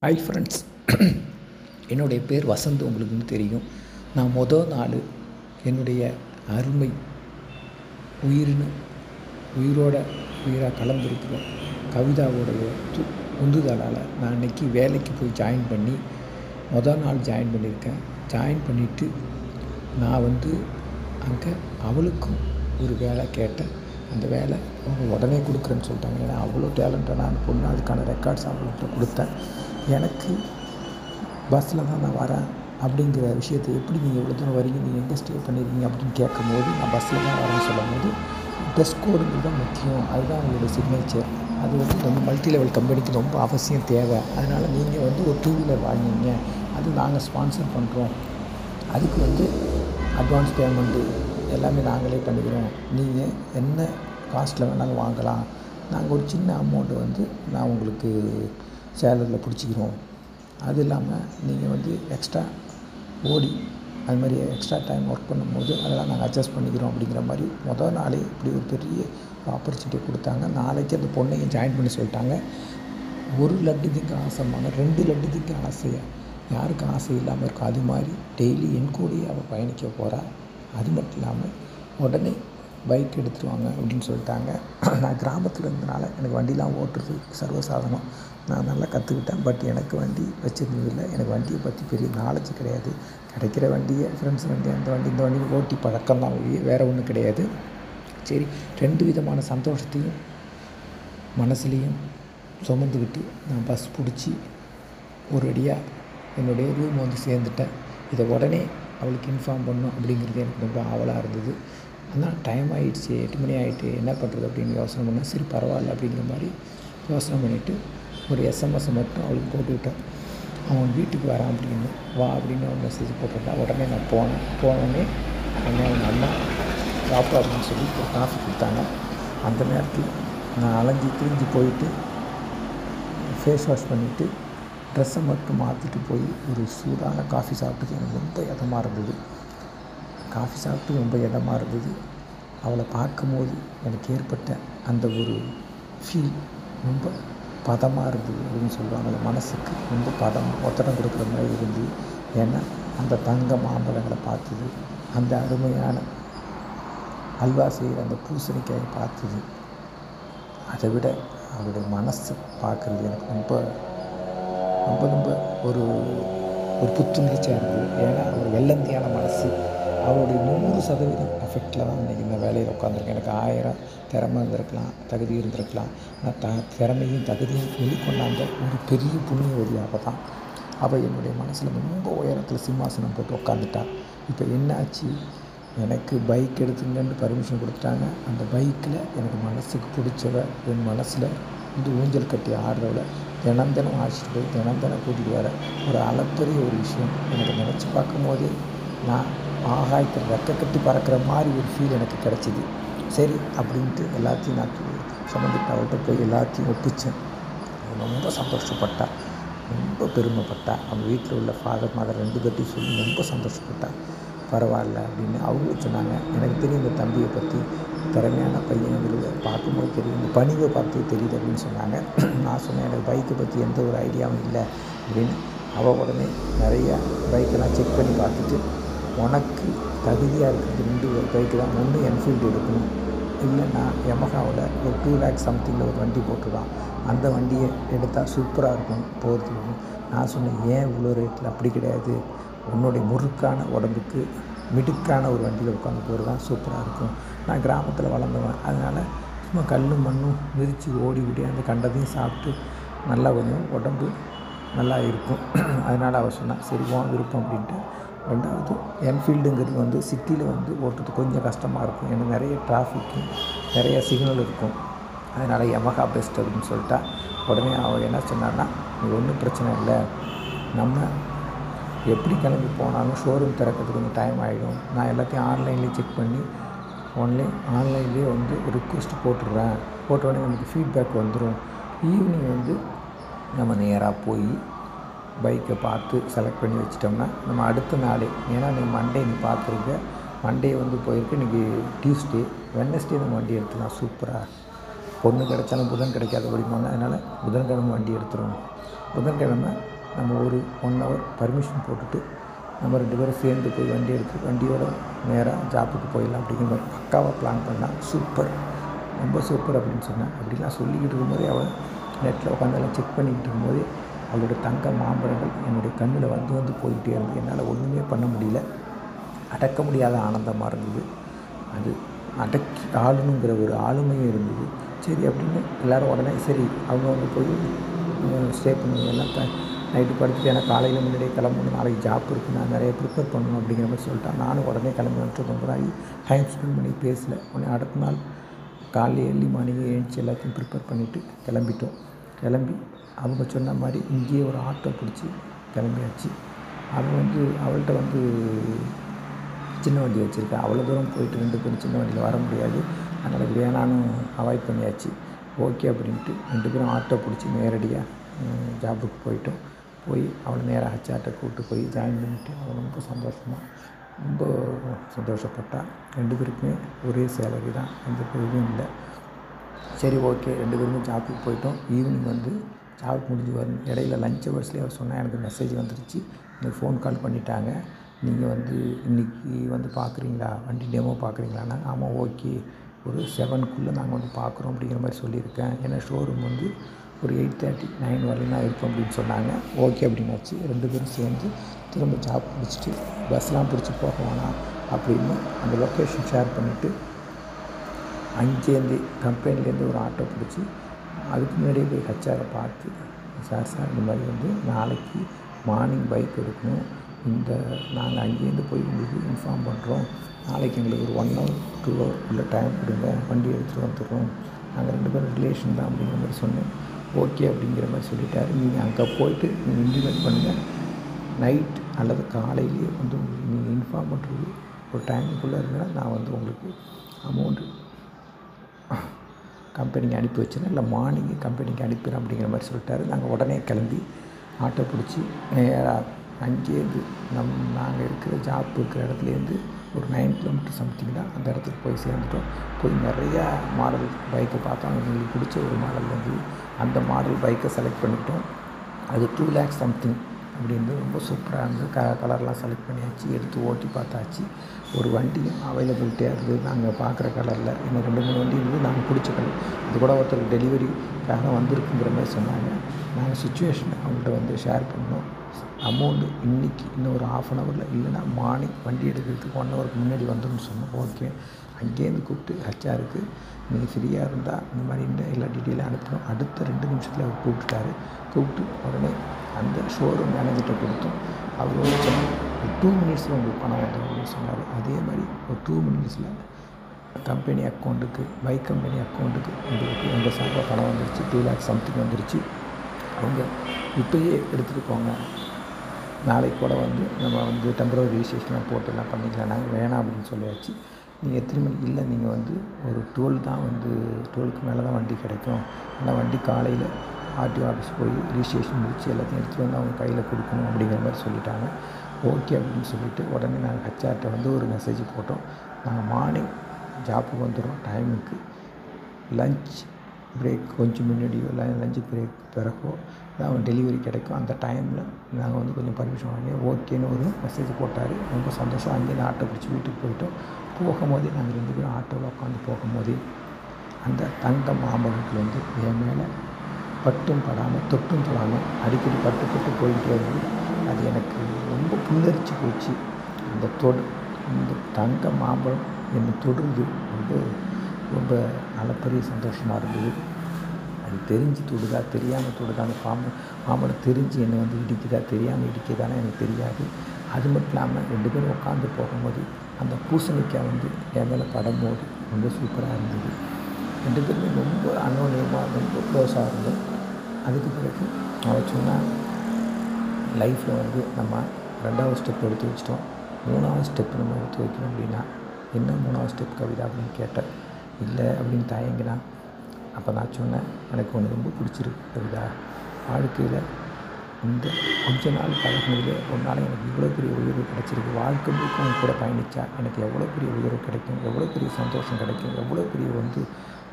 Hi friends, என்னுடைய பேர் வசந்த். உங்களுக்கு வந்து தெரியும். நான் நாள் என்னுடைய அருமை உயிரோட உயிராக கலந்துருக்கிற கவிதாவுடைய உந்துதலால் நான் இன்றைக்கி வேலைக்கு போய் ஜாயின் பண்ணி நாள் ஜாயின் பண்ணியிருக்கேன். ஜாயின் பண்ணிவிட்டு நான் வந்து அங்கே அவளுக்கும் ஒரு வேலை கேட்டேன். அந்த வேலை அவங்க உடனே கொடுக்குறேன்னு சொல்லிட்டாங்க. ஏன்னா அவ்வளோ டேலண்டடான பொண்ணு. அதுக்கான ரெக்கார்ட்ஸ் அவங்கள்ட்ட கொடுத்தேன். எனக்கு பஸ்ஸில் தான் நான் வரேன் அப்படிங்கிற விஷயத்தை, எப்படி நீங்கள் இவ்வளோ தூரம் வரீங்க, நீங்கள் எங்கே ஸ்டே பண்ணியிருக்கீங்க அப்படின்னு கேட்கும்போது, நான் பஸ்ஸில் தான் வரேன்னு சொல்லும் போது, ட்ரெஸ் கோடுங்கிறது தான் முக்கியம், அதுதான் உங்களுடைய சிக்னேச்சர், அது வந்து ரொம்ப மல்டி லெவல் கம்பெனிக்கு ரொம்ப அவசியம் தேவை. அதனால் நீங்கள் வந்து ஒரு 2 வீலர் வாங்கிங்க, அது நாங்கள் ஸ்பான்சர் பண்ணுறோம், அதுக்கு வந்து அட்வான்ஸ் பேமெண்ட்டு எல்லாமே நாங்களே பண்ணிக்கிறோம், நீங்கள் என்ன காஸ்ட்டில் வேணாலும் வாங்கலாம், நாங்கள் ஒரு சின்ன அமௌண்ட்டு வந்து நான் உங்களுக்கு சேலரியில் பிடிச்சிக்கிறோம், அது இல்லாமல் நீங்கள் வந்து எக்ஸ்ட்ரா ஓடி அது மாதிரி எக்ஸ்ட்ரா டைம் ஒர்க் பண்ணும்போது அதெல்லாம் நாங்கள் அட்ஜஸ்ட் பண்ணிக்கிறோம் அப்படிங்கிற மாதிரி நாளே இப்படி ஒரு பெரிய ஆப்பர்ச்சுனிட்டி கொடுத்தாங்க. நாளைக்கு அந்த பொண்ணையும் ஜாயின் பண்ணி சொல்லிட்டாங்க. 1 லட்டுக்கு ஆசைம்பாங்க, 2 லட்டுக்கு ஆசையாக யாருக்கு ஆசை இல்லாமல் இருக்கும். அது மாதிரி டெய்லி என் கூடயே அவள் பயணிக்க போகிறா. அது மட்டும் இல்லாமல் உடனே பைக் எடுத்துருவாங்க அப்படின்னு சொல்லிட்டாங்க. நான் கிராமத்தில் இருந்தனால எனக்கு வண்டிலாம் ஓட்டுறது சர்வசாதாரணம். நான் நல்லா கற்றுக்கிட்டேன். பட் எனக்கு வண்டி வச்சுருந்ததில்லை. எனக்கு வண்டியை பற்றி பெரிய நாலேஜ் கிடையாது. கிடைக்கிற வண்டியை, ஃப்ரெண்ட்ஸ் வண்டி, அந்த வண்டி இந்த வண்டியை ஓட்டி பழக்கம் தான், வேறு ஒன்றும் கிடையாது. சரி, 2 விதமான சந்தோஷத்தையும் மனசுலேயும் சுமந்துக்கிட்டு நான் பஸ் பிடிச்சி ஒரு அடியாக என்னுடைய ரூம் வந்து சேர்ந்துட்டேன். இதை உடனே அவளுக்கு இன்ஃபார்ம் பண்ணணும் அப்படிங்கிறது எனக்கு ரொம்ப ஆவலாக இருந்தது. ஆனால் டைம் ஆகிடுச்சு, 8 மணி ஆகிட்டு, என்ன பண்ணுறது அப்படின்னு யோசனை பண்ணேன். சரி பரவாயில்ல அப்படிங்கிற மாதிரி யோசனை பண்ணிவிட்டு ஒரு எஸ்எம்எஸ் மட்டும் அவளுக்கு போட்டுவிட்டேன். அவன் வீட்டுக்கு வரான் அப்படின்னு, வா அப்படின்னு அவன் மெசேஜ் போட்டிருந்தான். உடனே நான் போனோடனே அவங்க அம்மா சாப்பிடும் அப்படின்னு சொல்லி ஒரு காஃபி கொடுத்தாங்க. அந்த நேரத்தில் நான் அலைஞ்சி திரிஞ்சு போயிட்டு ஃபேஸ் வாஷ் பண்ணிவிட்டு ட்ரெஸ்ஸை மட்டும் மாற்றிட்டு போய் ஒரு சூடான காஃபி சாப்பிட்டது எனக்கு ரொம்ப இதமாக இருந்தது. காஃபி சாப்பிட்டு ரொம்ப இதமாக இருந்தது. அவளை பார்க்கும்போது எனக்கு ஏற்பட்ட அந்த ஒரு ஃபீல் ரொம்ப பதமாக இருந்தது அப்படின்னு சொல்லுவாங்க. அந்த மனசுக்கு ரொம்ப ஒத்தடம் கொடுக்குற மாதிரி இருந்தது. ஏன்னா அந்த தங்க மாம்பழங்களை பார்த்தது, அந்த அருமையான அல்வா செய்கிற அந்த பூசணிக்காயை பார்த்தது, அதை விட அவளுடைய மனசு பார்க்குறது எனக்கு ரொம்ப ரொம்ப ரொம்ப ஒரு புத்துணர்ச்சியாக இருந்தது. ஏன்னா அவள் வெள்ளந்தியான மனசு, அவளுடைய 100% எஃபெக்டில் தான் இன்றைக்கி இந்த வேலையில் உட்காந்துருக்கேன். எனக்கு 1000 திறமை இருந்திருக்கலாம், தகுதி இருந்திருக்கலாம். ஆனால் திறமையும் தகுதியும் வெளிக்கொண்டாந்த ஒரு பெரிய புண்ணியவதியாக தான் அவள் என்னுடைய மனசில் ரொம்ப உயரத்தில் சிம்மாசனம் போட்டு உட்காந்துட்டா. இப்போ என்ன ஆச்சு, எனக்கு பைக் எடுத்துங்கன்னு பர்மிஷன் கொடுத்துட்டாங்க. அந்த பைக்கில் எனக்கு மனசுக்கு பிடிச்சவ, என் மனசில் வந்து ஊஞ்சல் கட்டி ஆடுறவளை தினம் அழைச்சிட்டு போய் தினம் கூட்டிகிட்டு வர ஒரு அளப்பரிய ஒரு விஷயம். எனக்கு நினச்சி பார்க்கும்போதே நான் ஆகாயத்தில் ரெக்க கட்டி பறக்கிற மாதிரி ஒரு ஃபீல் எனக்கு கிடச்சிது. சரி அப்படின்ட்டு எல்லாத்தையும் நான் சுமந்துட்டு அவள்கிட்ட போய் எல்லாத்தையும் ஒப்பிச்சேன். ரொம்ப சந்தோஷப்பட்டா, ரொம்ப பெருமைப்பட்டா. அவங்க வீட்டில் உள்ள ஃபாதர் மதர் 2 பேர்ட்டையும் சொல்லி ரொம்ப சந்தோஷப்பட்டா. பரவாயில்ல அப்படின்னு அவங்களும் சொன்னாங்க. எனக்கு தெரியும் இந்த தம்பியை பற்றி, திறமையான பையன்கிறது பார்க்கும்போது தெரியும், இந்த பணிவை பார்த்து தெரியுது அப்படின்னு சொன்னாங்க. நான் சொன்னேன் எனக்கு பைக்கை பற்றி எந்த ஒரு ஐடியாவும் இல்லை அப்படின்னு. அவள் உடனே நிறையா பைக்கெல்லாம் செக் பண்ணி பார்த்துட்டு, உனக்கு தகுதியாக இருக்கிறது 2 பைக்கு தான், ஒன்று என்ஃபீல்டு எடுக்கணும், இல்லைன்னா யமஹாவில் ஒரு 2 lakh சம்திங்கில் ஒரு வண்டி போட்டுருவான், அந்த வண்டியை எடுத்தால் சூப்பராக இருக்கும் போகிறதுக்கு. நான் சொன்னேன், ஏன் இவ்வளோ ரேட்டில்? அப்படி கிடையாது, உன்னுடைய முறுக்கான உடம்புக்கு மிடுக்கான ஒரு வண்டியில் உட்காந்து போகிறது தான் சூப்பராக இருக்கும். நான் கிராமத்தில் வளர்ந்தவன், அதனால் சும்மா கல்லும் மண்ணும் மிதித்து ஓடி அந்த கண்டதையும் சாப்பிட்டு நல்லா கொஞ்சம் உடம்பு நல்லா இருக்கும். அதனால் அவள் சொன்னான், சரி உன் விருப்பம் அப்படின்ட்டு. 2வது என்ஃபீல்டுங்கிறது வந்து சிட்டியில் வந்து ஓட்டுறது கொஞ்சம் கஷ்டமாக இருக்கும். ஏன்னா நிறைய டிராஃபிக்கு, நிறைய சிக்னல் இருக்கும். அதனால் யமஹா பெஸ்ட் அப்படின்னு சொல்லிட்டா. உடனே அவள் என்ன சொன்னான்னா, இது ஒன்றும் பிரச்சனை இல்லை, நம்ம எப்படி கிளம்பி போனாலும் ஷோரூம் திறக்கிறதுக்கு கொஞ்சம் டைம் ஆகிடும், நான் எல்லாத்தையும் ஆன்லைன்லேயே செக் பண்ணி ஆன்லைன்லேயே வந்து ரிக்வெஸ்ட் போட்டுடுறேன், போட்ட உடனே நமக்கு ஃபீட்பேக் வந்துடும். ஈவினிங் வந்து நம்ம நேராக போய் பைக்கை பார்த்து செலக்ட் பண்ணி வச்சிட்டோம்னா நம்ம அடுத்த நாளே, ஏன்னா நீ மண்டே நீ பார்த்துருக்க, மண்டே வந்து போயிருக்கு, இன்றைக்கி டியூஸ்டே, வெட்னஸ்டே நம்ம வண்டி எடுத்துக்கலாம் சூப்பராக. பொண்ணு கிடைச்சாலும் புதன் கிடைக்காத படிப்பாங்க. அதனால் புதன்கிழமை வண்டி எடுத்துருவோம். புதன்கிழமை நம்ம ஒரு 1 ஹவர் பர்மிஷன் போட்டுட்டு நம்ம 2 பேரும் சேர்ந்து போய் வண்டி எடுத்து வண்டியோட நேராக ஜாப்புக்கு போயிடலாம் அப்படிங்கிற மாதிரி பக்காவாக பிளான் பண்ணால் சூப்பர், ரொம்ப சூப்பர் அப்படின்னு சொன்னேன். அப்படிலாம் சொல்லிக்கிட்டு இருக்கும்போதே அவள் நெட்டில் உட்காந்தெல்லாம் செக் பண்ணிக்கிட்டு இருக்கும்போதே அவளோட தங்க மாம்பழங்கள் என்னுடைய கண்ணில் வந்து போய்கிட்டே இருந்தது. என்னால் ஒன்றுமே பண்ண முடியல. அடக்க முடியாத ஆனந்தமாக இருந்தது. அது அடக்கி ஆளணுங்கிற ஒரு ஆளுமையும் இருந்தது. சரி அப்படின்னு எல்லோரும் உடனே சரி அவங்க வந்து போய் ஸ்டே பண்ணுவாங்க எல்லாம் நைட்டு படுத்துட்டு ஏன்னா காலையில் முன்னாடியே கிளம்பணும், நாளைக்கு ஜாப் இருக்குது, நான் நிறைய ப்ரிப்பேர் பண்ணணும் அப்படிங்கிற மாதிரி சொல்லிட்டேன். நானும் உடனே கிளம்பி வந்துட்டு ரொம்ப நாள் டைம் ஸ்பெண்ட் பண்ணி பேசலை. உடனே அடுத்த நாள் காலையில் ஏர்லி மார்னிங்கே எழுந்துச்சி எல்லாத்தையும் ப்ரிப்பேர் பண்ணிவிட்டு கிளம்பிட்டோம். கிளம்பி அவங்க சொன்ன மாதிரி இங்கேயே ஒரு ஆட்டோ பிடிச்சி கிளம்பியாச்சு. அவள் வந்து அவள்கிட்ட வந்து சின்ன வண்டி வச்சுருக்கேன். அவ்வளோ தூரம் போயிட்டு 2 பேரும் சின்ன வண்டியில் வர முடியாது, அதனால் வேணான்னு அவாய்ட் பண்ணியாச்சு. ஓகே அப்படின்ட்டு 2 பேரும் ஆட்டோ பிடிச்சி நேரடியாக ஜாபுக்கு போயிட்டோம். போய் அவளை நேராக ஹச்ஆர்ட்ட கூப்பிட்டு போய் ஜாயின் பண்ணிவிட்டு அவள் ரொம்ப சந்தோஷப்பட்டா. 2 பேருக்குமே ஒரே சேலரி தான், எந்த இதுவும் இல்லை. சரி ஓகே 2 பேருமே ஜாபுக்கு போயிட்டோம். ஈவினிங் வந்து ஜாப் முடிஞ்சு வரணும். இடையில லஞ்ச் ஹவர்ஸ்லேயே அவள் சொன்னால் எனக்கு மெசேஜ் வந்துருச்சு, எனக்கு ஃபோன் கால் பண்ணிட்டாங்க, நீங்கள் வந்து இன்றைக்கி வந்து பார்க்குறீங்களா, வண்டி டெமோ பார்க்குறீங்களான்னா ஆமாம் ஓகே ஒரு 7க்குள்ளே நாங்கள் வந்து பார்க்குறோம் அப்படிங்கிற மாதிரி சொல்லியிருக்கேன். ஏன்னா ஷோரூம் வந்து ஒரு 8:30 9 வரலையும் தான் இருக்கும் அப்படின்னு சொன்னாங்க. ஓகே அப்படின்னாச்சு. 2 பேரும் சேர்ந்து திரும்ப ஜாப் பிடிச்சிட்டு பஸ்லாம் பிடிச்சி போக வேணாம் அப்படின்னு அந்த லொக்கேஷன் ஷேர் பண்ணிவிட்டு அங்கேருந்து கம்பெனிலேருந்து ஒரு ஆட்டோ பிடிச்சி அதுக்கு முன்னாடியே போய் ஹச்ஆரை பார்த்து சார் இந்த மாதிரி வந்து நாளைக்கு மார்னிங் பைக் எடுக்கணும், நாங்கள் அங்கேருந்து போய் உங்களுக்கு இன்ஃபார்ம் பண்ணுறோம், நாளைக்கு எங்களுக்கு ஒரு 1 hour 2 hour உள்ள டைம் கொடுங்க, வண்டி எடுத்துகிட்டு வந்துடுறோம், நாங்கள் 2 பேரும் ரிலேஷன் தான் அப்படிங்கிற மாதிரி சொன்னேன். ஓகே அப்படிங்கிற மாதிரி சொல்லிட்டாரு. நீங்கள் அங்கே போயிட்டு நீங்கள் இம்ப்ளிமெண்ட் பண்ணுங்கள், நைட் அல்லது காலையிலேயே வந்து நீங்கள் இன்ஃபார்ம் பண்ணுறது ஒரு டைமுக்குள்ளே இருந்தால் நான் வந்து உங்களுக்கு அமௌண்ட்டு கம்பெனிக்கு அனுப்பி வச்சுருந்தேன், இல்லை மார்னிங்கு கம்பெனிக்கு அனுப்பிடுறேன் அப்படிங்கிற மாதிரி சொல்லிட்டாரு. நாங்கள் உடனே கிளம்பி ஆட்டோ பிடிச்சி நேராக அங்கேருந்து நாங்கள் இருக்கிற ஜாப் இருக்கிற இடத்துலேருந்து ஒரு 9 கிலோமீட்டர் சம்திங் தான், அந்த இடத்துக்கு போய் சேர்ந்துட்டோம். போய் நிறையா மாடல் பைக்கை பார்த்தோம். எங்களுக்கு பிடிச்ச ஒரு மாடல் வந்து அந்த மாடல் பைக்கை செலக்ட் பண்ணிட்டோம். அது 2 lakh சம்திங் அப்படின்னு ரொம்ப சூப்பராக இருந்தது. கலர்லாம் செலக்ட் பண்ணியாச்சு, எடுத்து ஓட்டி பார்த்தாச்சு. ஒரு வண்டியும் அவைலபிலிட்டியாக இருந்தது நாங்கள் பார்க்குற கலரில். இன்னும் 2 3 வண்டி இருந்தது நாங்கள் பிடிச்ச கலர். அது கூட ஒருத்தர் டெலிவரிக்காக வந்திருக்குங்கிற மாதிரி சொன்னாங்க. நாங்கள் சுச்சுவேஷன் அவங்கள்ட்ட வந்து ஷேர் பண்ணோம். அமௌண்ட்டு இன்றைக்கி இன்னும் ஒரு 1/2 an hour இல்லைன்னா மார்னிங் வண்டி எடுக்கிறதுக்கு 1 hourக்கு முன்னாடி வந்துடும்னு சொன்னோம். ஓகே அங்கேருந்து கூப்பிட்டு ஹச்ஆருக்கு நீங்கள் ஃப்ரீயாக இருந்தால் இந்த மாதிரி எல்லா டீட்டெயிலும் அனுப்புகிறோம். அடுத்த 2 நிமிஷத்தில் அவர் கூப்பிட்டுட்டாரு. கூப்பிட்டு உடனே அந்த ஷோரூம் மேனேஜர்கிட்ட கொடுத்தோம். அவர் வந்து சொன்னார் ஒரு 2 minutes உங்களுக்கு பணம் வந்துடும் அப்படின்னு சொன்னார். அதே மாதிரி ஒரு 2 minutes கம்பெனி அக்கௌண்ட்டுக்கு பைக் கம்பெனி அக்கௌண்ட்டுக்கு உங்களுக்கு எங்கள் சார்பாக பணம் வந்துருச்சு. 2 lakh சம்திங் வந்துருச்சு. அவங்க இப்போயே எடுத்துகிட்டு போங்க, நாளைக்கு கூட வந்து நம்ம வந்து டெம்பரரி ரிஜிஸ்ட்ரேஷன்லாம் போட்டு எல்லாம் பண்ணிக்கலாம், நாங்கள் வேணாம் அப்படின்னு சொல்லியாச்சு. நீங்கள் எத்தனை மணிக்கு இல்லை நீங்கள் வந்து ஒரு 12 தான் வந்து 12க்கு மேலே தான் வண்டி கிடைக்கும், ஆனால் வண்டி காலையில் ஆர்டிஓ ஆஃபீஸ் போய் ரிஜிஸ்ட்ரேஷன் முடித்து எல்லாத்தையும் எடுத்துகிட்டு வந்து அவங்க கையில் கொடுக்கணும் அப்படிங்கிற மாதிரி சொல்லிட்டாங்க. ஓகே அப்படின்னு சொல்லிவிட்டு உடனே நாங்கள் ஹச்ஆர்ட்ட வந்து ஒரு மெசேஜ் போட்டோம். நாங்கள் மார்னிங் ஜாப்புக்கு வந்துடுறோம் டைமுக்கு, லஞ்ச் பிரேக் கொஞ்சம் முன்னாடியோ இல்லை லஞ்ச் பிரேக் பிறகோ தான் டெலிவரி கிடைக்கும், அந்த டைமில் நாங்கள் வந்து கொஞ்சம் பர்மிஷன் வாங்கி ஓகேன்னு ஒரு மெசேஜ் போட்டார். ரொம்ப சந்தோஷம். அங்கேருந்து ஆட்டோ பிடிச்சி வீட்டுக்கு போயிட்டோம். போகும்போதே நாங்கள் 2 பேரும் ஆட்டோவில் உட்காந்து போகும்போதே அந்த தங்க மாம்பழத்தில் வந்து என் மேலே பட்டும் படாமல் தொட்டும் படாமல் அடிக்கடி பட்டு போய்கிட்டே இருந்தது. அது எனக்கு ரொம்ப புல்லரிச்சு போச்சு. இந்த தங்க மாம்பழம் என்னை தொடுறது ரொம்ப அளப்பரிய சந்தோஷமாக இருந்தது. அது தெரிஞ்சு தொடுதா தெரியாமல் தொடுதா, அந்த மாம்பழம் தெரிஞ்சு என்னை வந்து இடிக்குதா தெரியாமல் இடிக்குதானே எனக்கு தெரியாது. அது மட்டும் இல்லாமல் 2 பேரும் உட்காந்து போகும்போது அந்த பூசணிக்காய் வந்து என் மேலே படும்போது ரொம்ப சூப்பராக இருந்தது. 2 பேருமே ரொம்ப அன்னோன்யமாக ரொம்ப க்ளோஸாக இருந்தோம். அதுக்கு பிறகு அவள் சொன்னால் லைஃப்பில் வந்து நம்ம 2வது ஸ்டெப் எடுத்து வச்சிட்டோம், 3வது ஸ்டெப் நம்ம எடுத்து வைக்கணும் அப்படின்னா என்ன 3வது ஸ்டெப் கவிதா அப்படின்னு கேட்டேன். இல்லை அப்படின்னு தயங்கினான். அப்போ நான் சொன்னேன், எனக்கு ஒன்று ரொம்ப பிடிச்சிருக்கு கவிதா, வாழ்க்கையில் இந்த கொஞ்ச நாள் பழகினதிலே உன்னால் எனக்கு இவ்வளோ பெரிய உயர்வு கிடச்சிருக்கு, வாழ்க்கை முழுக்க உன் கூட பயணித்தா எனக்கு எவ்வளோ பெரிய உயர்வு கிடைக்கும், எவ்வளோ பெரிய சந்தோஷம் கிடைக்கும், எவ்வளோ பெரிய வந்து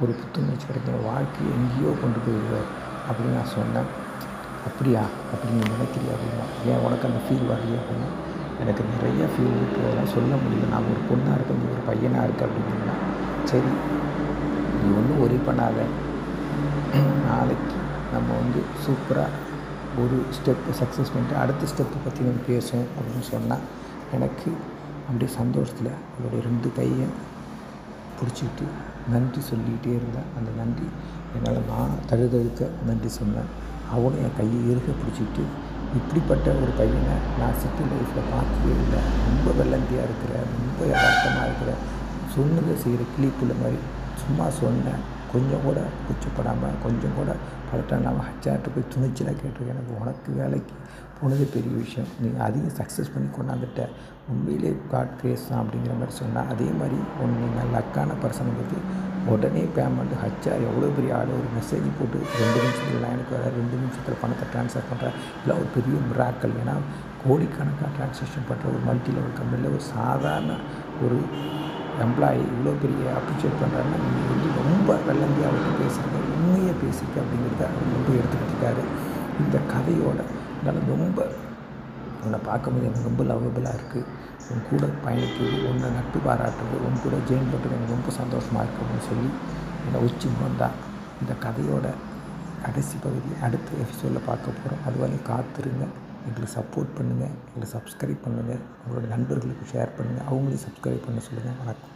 ஒரு புத்துணர்ச்சி கிடைக்கும், வாழ்க்கையை எங்கேயோ கொண்டு போயிடுவார் அப்படின்னு நான் சொன்னேன். அப்படியா அப்படி நீ நினைக்கிறியா அப்படின்னா, ஏன் உனக்கு அந்த ஃபீல் வரலையா அப்படின்னா, எனக்கு நிறைய ஃபீல் இருக்குது, அதெல்லாம் சொல்ல முடியல. நான் ஒரு பொண்ணாக இருக்க, நீ ஒரு பையனாக இருக்க அப்படின்னா, சரி நீ ஒன்றும் ஒரி பண்ணாத, நாளைக்கு நம்ம சூப்பராக ஒரு ஸ்டெப்பு சக்ஸஸ் பண்ணிட்டு அடுத்த ஸ்டெப்பை பற்றி நம்ம பேசுவோம் அப்படின்னு சொன்னால், எனக்கு அப்படியே சந்தோஷத்தில் அவளுடைய 2 கையை பிடிச்சிக்கிட்டு நன்றி சொல்லிக்கிட்டே இருந்தேன். அந்த நன்றி என்னால் நான் தழுதழுக்க நன்றி சொன்னேன். அவனும் என் கையை இறுக பிடிச்சிக்கிட்டு, இப்படிப்பட்ட ஒரு பையனை நான் சிட்டி லைஃப்பில் பார்த்ததே இல்லை, ரொம்ப வெள்ளந்தியாக இருக்கிற, ரொம்ப யதார்த்தமாக இருக்கிற, சொன்னதை செய்கிற கிளிப்புள்ள மாதிரி சும்மா சொன்னேன், கொஞ்சம் கூட கூச்சப்படாமல், கொஞ்சம் கூட பதட்டம் இல்லாமல் ஹச்ஆர்ட்ட போய் துணிச்சலாக கேட்டிருக்கேன். எனக்கு உனக்கு வேலைக்கு போனதே பெரிய விஷயம், நீ அதையும் சக்ஸஸ் பண்ணி கொண்டாந்துட்ட, உண்மையிலே காட் கிரேஸ் தான் அப்படிங்கிற மாதிரி சொன்னால், அதே மாதிரி நீ லக்கான பர்சனை பற்றி உடனே பேமெண்ட்டு ஹச்ஆர் எவ்வளோ பெரிய ஆள், ஒரு மெசேஜ் போட்டு 2 நிமிஷத்தில் லைனுக்கு வர, 2 நிமிஷத்தில் பணத்தை ட்ரான்ஸ்ஃபர் பண்ணுற, இல்லை ஒரு பெரிய மிராக்கல். ஏன்னா கோடிக்கணக்காக ட்ரான்சாக்ஷன் பண்ணுற ஒரு மல்டி லெவல் கம்பெனியில் ஒரு சாதாரண ஒரு எம்ப்ளாயி இவ்வளோ பெரிய அப்ரிஷியேட் பண்ணுறாருன்னா, நீங்கள் ரொம்ப வெள்ளந்தியாக அவர்கிட்ட பேசுகிறீங்க, உண்மையாக பேசிக்க அப்படிங்கிறத அவர் ரொம்ப எடுத்துக்கிட்டாரு. இந்த கதையோட என்னால் ரொம்ப உன்னை பார்க்கும்போது எனக்கு ரொம்ப லவ்வபுளாக இருக்குது, உன் கூட பயணிக்கிறது, உன்னை நட்பு பாராட்டுறது, உன் கூட ஜெயின் பண்ணுறது எனக்கு ரொம்ப சந்தோஷமாக இருக்குது அப்படின்னு சொல்லி என்னை உச்சி வந்தால், இந்த கதையோட கடைசி பகுதி அடுத்த எபிசோடில் பார்க்க போகிறோம். அது வரையும் காத்திருங்க. எங்களுக்கு சப்போர்ட் பண்ணுங்கள், எங்களை சப்ஸ்கிரைப் பண்ணுங்கள், உங்களோட நண்பர்களுக்கு ஷேர் பண்ணுங்கள், அவங்களையும் சப்ஸ்கிரைப் பண்ண சொல்லுங்கள். வணக்கம்.